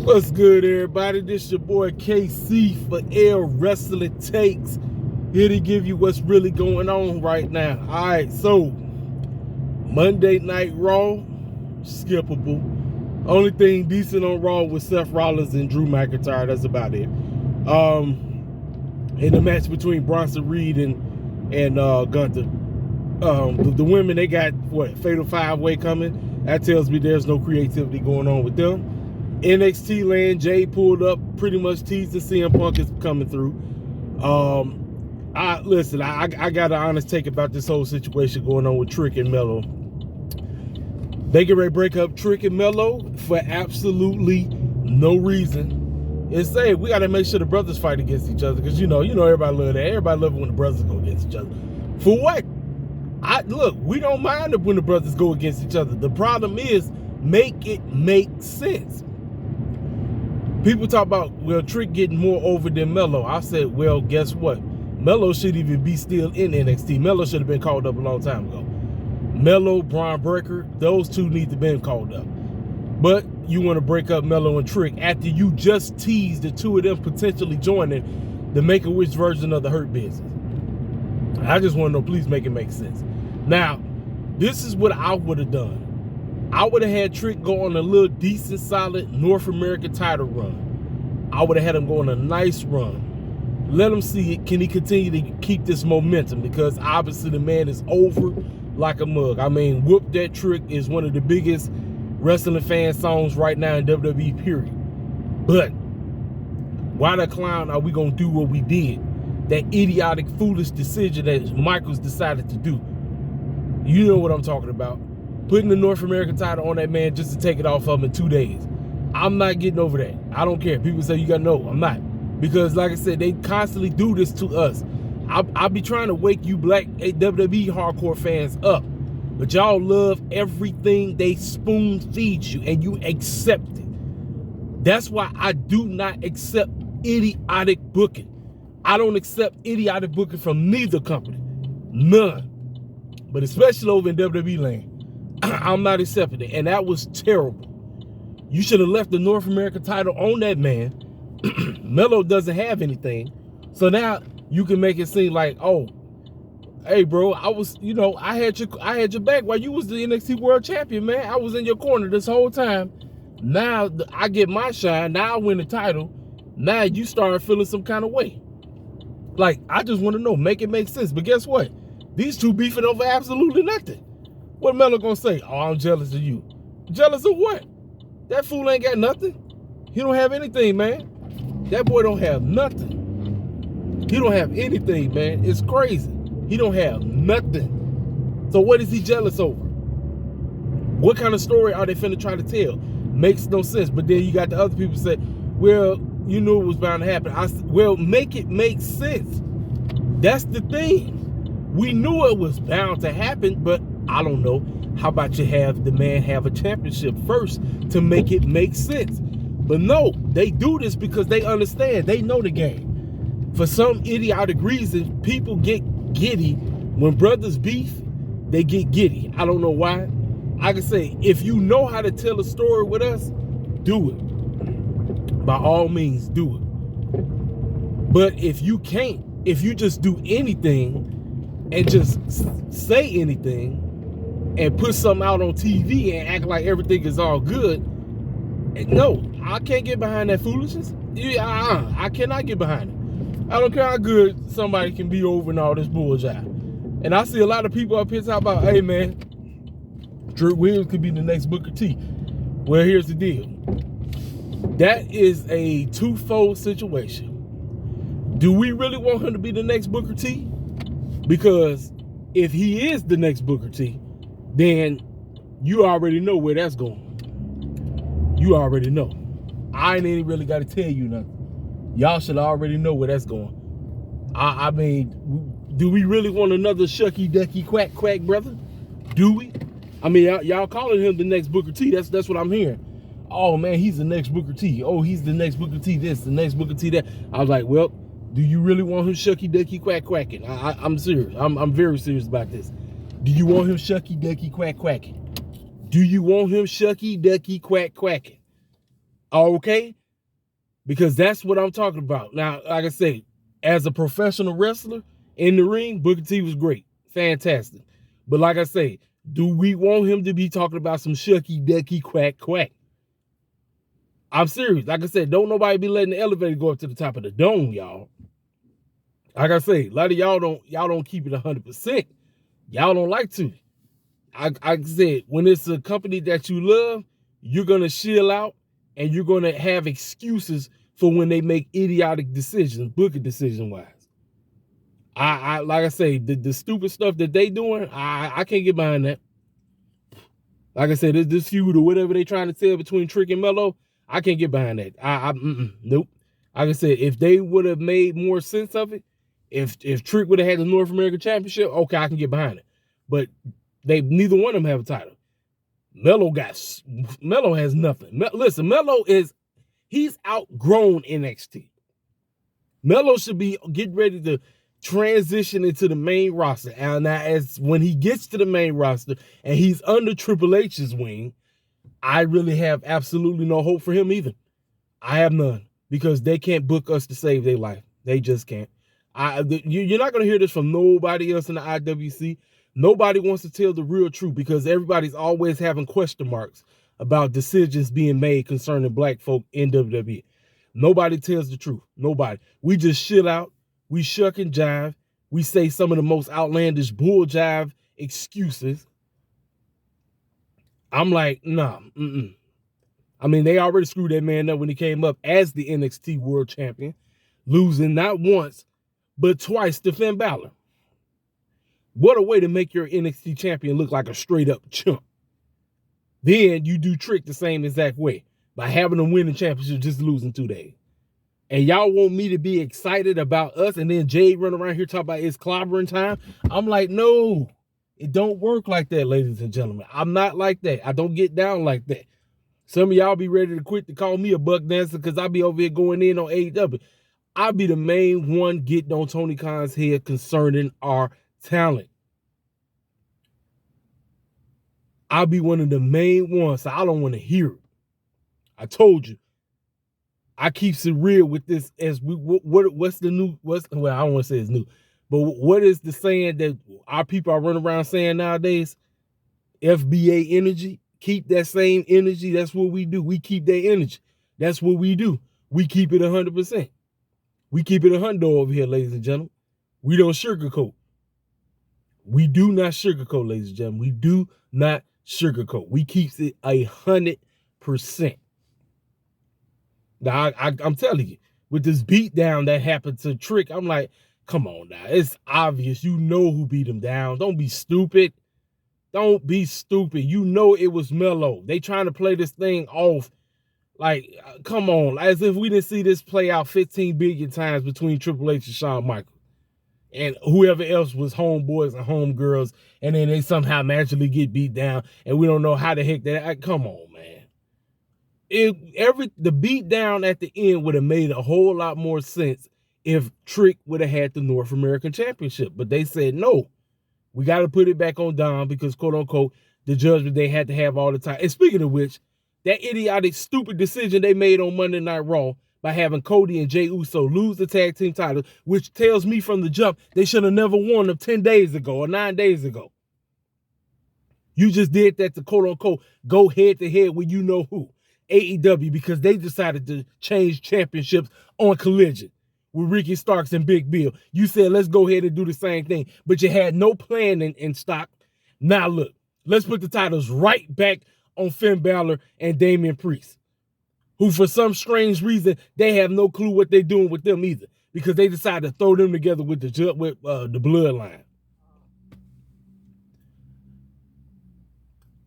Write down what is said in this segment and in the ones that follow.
What's good, everybody? This your boy KC for L Wrestling Takes. Here to give you what's really going on right now. All right, so Monday Night Raw, skippable. Only thing decent on Raw was Seth Rollins and Drew McIntyre. That's about it. In the match between Bronson Reed and Gunther, the women, they got what, Fatal 5-Way coming. That tells me there's no creativity going on with them. NXT land, Jay pulled up, pretty much teased the CM Punk is coming through. I got an honest take about this whole situation going on with Trick and Melo. They get ready to break up Trick and Melo for absolutely no reason. And say we got to make sure the brothers fight against each other because you know everybody love that. Everybody love it when the brothers go against each other. For what? Look, we don't mind it when the brothers go against each other. The problem is make it make sense. People talk about, well, Trick getting more over than Melo. I said, well, guess what? Melo shouldn't even be still in NXT. Melo should have been called up a long time ago. Melo, Braun Breaker, those two need to have been called up. But you want to break up Melo and Trick after you just teased the two of them potentially joining the Make-A-Wish version of the Hurt Business. I just want to know, please make it make sense. Now, this is what I would have done. I would have had Trick go on a little decent, solid North American title run. I would have had him go on a nice run. Let him see it. Can he continue to keep this momentum? Because obviously the man is over like a mug. I mean, Whoop That Trick is one of the biggest wrestling fan songs right now in WWE, period. But why the clown are we going to do what we did? That idiotic, foolish decision that Michaels decided to do. You know what I'm talking about. Putting the North American title on that man just to take it off of him in 2 days. I'm not getting over that. I don't care. People say you got to know. I'm not. Because like I said, they constantly do this to us. I'll be trying to wake you black WWE hardcore fans up. But y'all love everything they spoon feed you and you accept it. That's why I do not accept idiotic booking. I don't accept idiotic booking from neither company. None. But especially over in WWE land. I'm not accepting it. And that was terrible. You should have left the North American title on that man. Melo doesn't have anything. So now you can make it seem like, oh, hey, bro, I had your back while you was the NXT World Champion, man. I was in your corner this whole time. Now I get my shine. Now I win the title. Now you start feeling some kind of way. Like, I just want to know, make it make sense. But guess what? These two beefing over absolutely nothing. What Melo gonna say? Oh, I'm jealous of you. Jealous of what? That fool ain't got nothing. He don't have anything, man. That boy don't have nothing. He don't have anything, man. It's crazy. He don't have nothing. So what is he jealous over? What kind of story are they finna try to tell? Makes no sense. But then you got the other people say, well, you knew it was bound to happen. Well, make it make sense. That's the thing. We knew it was bound to happen, but I don't know. How about you have the man have a championship first to make it make sense? But no, they do this because they understand. They know the game. For some idiotic reason, people get giddy. When brothers beef, they get giddy. I don't know why. I can say, if you know how to tell a story with us, do it. By all means, do it. But if you can't, if you just do anything and just say anything and put something out on TV and act like everything is all good, no, I can't get behind that foolishness. I cannot get behind it. I don't care how good somebody can be over and all this bullshit. And I see a lot of people up here talking about, hey man, Drew Williams could be the next Booker T. Well, here's the deal. That is a twofold situation. Do we really want him to be the next Booker T? Because if he is the next Booker T, then you already know where that's going. You already know. I ain't really got to tell you nothing. Y'all should already know where that's going. I mean, do we really want another shucky ducky quack quack brother? Do we? I mean, y'all calling him the next Booker T. That's what I'm hearing. Oh man, he's the next Booker T. Oh, he's the next Booker T. This, the next Booker T. That. I was like, well, do you really want him shucky ducky quack quacking? I'm serious. I'm very serious about this. Do you want him shucky ducky quack quacking? Do you want him shucky ducky quack quacking? Okay? Because that's what I'm talking about. Now, like I say, as a professional wrestler in the ring, Booker T was great. Fantastic. But like I say, do we want him to be talking about some shucky ducky quack quack? I'm serious. Like I said, don't nobody be letting the elevator go up to the top of the dome, y'all. Like I say, a lot of y'all don't keep it 100%. Y'all don't like to. I said, when it's a company that you love, you're gonna chill out and you're gonna have excuses for when they make idiotic decisions, booking decision wise. I like I say, the stupid stuff that they doing, I can't get behind that. Like I said, this feud or whatever they trying to tell between Trick and Melo, I can't get behind that. Nope. Like I said, if they would have made more sense of it, if Trick would have had the North American Championship, okay, I can get behind it. But neither one of them have a title. Melo has nothing. Listen, he's outgrown NXT. Melo should be getting ready to transition into the main roster. And now, as when he gets to the main roster and he's under Triple H's wing, I really have absolutely no hope for him either. I have none, because they can't book us to save their life. They just can't. You're not going to hear this from nobody else in the IWC. Nobody wants to tell the real truth, because everybody's always having question marks about decisions being made concerning black folk in WWE. Nobody tells the truth. Nobody. We just chill out. We shuck and jive. We say some of the most outlandish bull jive excuses. I'm like, nah. I mean, they already screwed that man up when he came up as the NXT World Champion, losing not once, but twice to Finn Balor. What a way to make your NXT champion look like a straight up chump. Then you do Trick the same exact way by having him win the championship, just losing 2 days. And y'all want me to be excited about us, and then Jade run around here talking about it's clobbering time? I'm like, no, it don't work like that, ladies and gentlemen. I'm not like that. I don't get down like that. Some of y'all be ready to quit to call me a buck dancer because I be over here going in on AEW. I'll be the main one getting on Tony Khan's head concerning our talent. I'll be one of the main ones, so I don't want to hear it. I told you. I keeps it real with this. As what's the new? Well, I don't want to say it's new, but what is the saying that our people are running around saying nowadays? FBA energy. Keep that same energy. That's what we do. We keep that energy. That's what we do. We keep it 100%. We keep it 100 over here, ladies and gentlemen. We don't sugarcoat. We do not sugarcoat, ladies and gentlemen. We do not sugarcoat. We keep it 100%. Now, I'm telling you, with this beatdown that happened to Trick, I'm like, come on now. It's obvious. You know who beat him down. Don't be stupid. Don't be stupid. You know it was Melo. They trying to play this thing off. Like, come on. As if we didn't see this play out 15 billion times between Triple H and Shawn Michaels. And whoever else was homeboys and homegirls. And then they somehow magically get beat down. And we don't know how the heck that. Come on, man. The beat down at the end would have made a whole lot more sense if Trick would have had the North American Championship. But they said no. We got to put it back on Dom because, quote unquote, the judgment they had to have all the time. And speaking of which, that idiotic, stupid decision they made on Monday Night Raw by having Cody and Jey Uso lose the tag team title, which tells me from the jump they should have never won them 10 days ago or 9 days ago. You just did that to, quote unquote, go head to head with you know who. AEW, because they decided to change championships on Collision with Ricky Starks and Big Bill. You said, let's go ahead and do the same thing, but you had no plan in stock. Now look, let's put the titles right back on Finn Balor and Damian Priest, who for some strange reason, they have no clue what they're doing with them either, because they decided to throw them together with the bloodline.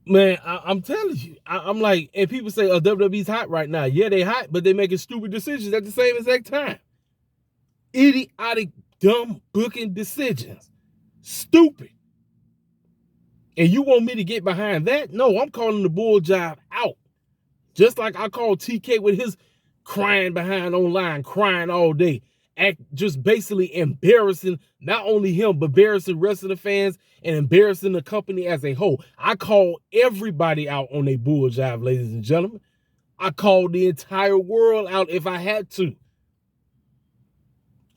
Man, I'm telling you, I'm like, and people say, oh, WWE's hot right now. Yeah, they hot, but they making stupid decisions at the same exact time. Idiotic, dumb booking decisions. Stupid. And you want me to get behind that? No, I'm calling the bull jive out. Just like I called TK with his crying behind online, crying all day. Just basically embarrassing not only him, but embarrassing wrestling fans and embarrassing the company as a whole. I call everybody out on a bull jive, ladies and gentlemen. I called the entire world out if I had to.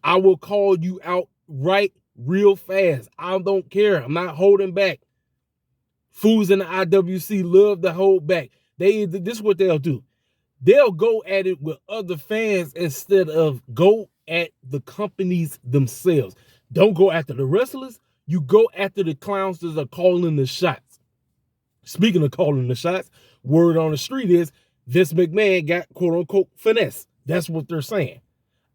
I will call you out right real fast. I don't care. I'm not holding back. Fools in the IWC love to hold back. This is what they'll do. They'll go at it with other fans instead of go at the companies themselves. Don't go after the wrestlers. You go after the clowns that are calling the shots. Speaking of calling the shots, word on the street is Vince McMahon got quote unquote finesse. That's what they're saying.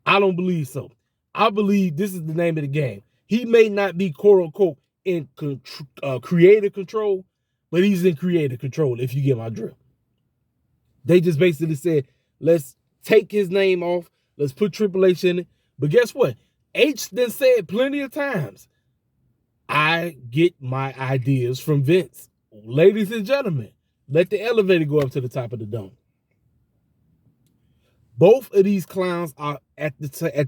I don't believe so. I believe this is the name of the game. He may not be quote unquote in creative control, but he's in creative control, if you get my drift. They just basically said, let's take his name off. Let's put Triple H in it. But guess what? H then said plenty of times, I get my ideas from Vince. Ladies and gentlemen, let the elevator go up to the top of the dome. Both of these clowns are at the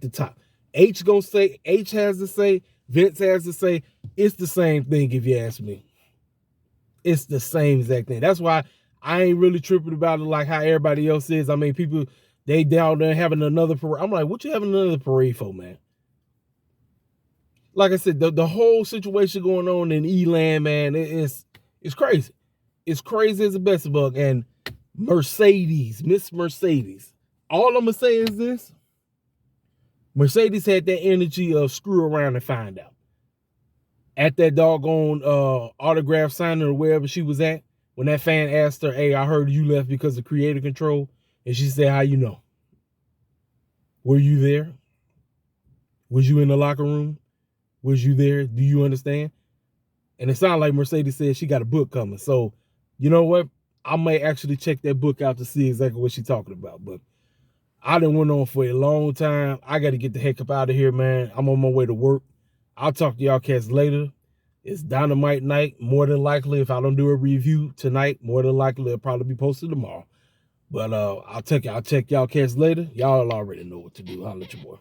top. H gonna say, H has to say, Vince has to say. It's the same thing if you ask me. It's the same exact thing. That's why I ain't really tripping about it like how everybody else is. I mean, people, they down there having another parade. I'm like, what you having another parade for, man? Like I said, the whole situation going on in Elan, man, it's crazy. It's crazy as a best bug. And Mercedes, Miss Mercedes. All I'm going to say is this. Mercedes had that energy of screw around and find out. At that doggone autograph signing or wherever she was at, when that fan asked her, hey, I heard you left because of creative control. And she said, how you know? Were you there? Was you in the locker room? Was you there? Do you understand? And it sounded like Mercedes said she got a book coming. So, you know what? I may actually check that book out to see exactly what she's talking about. But I done went on for a long time. I got to get the heck up out of here, man. I'm on my way to work. I'll talk to y'all cats later. It's Dynamite night. More than likely, if I don't do a review tonight, more than likely it'll probably be posted tomorrow. But I'll check y'all cats later. Y'all already know what to do. Holla at your boy.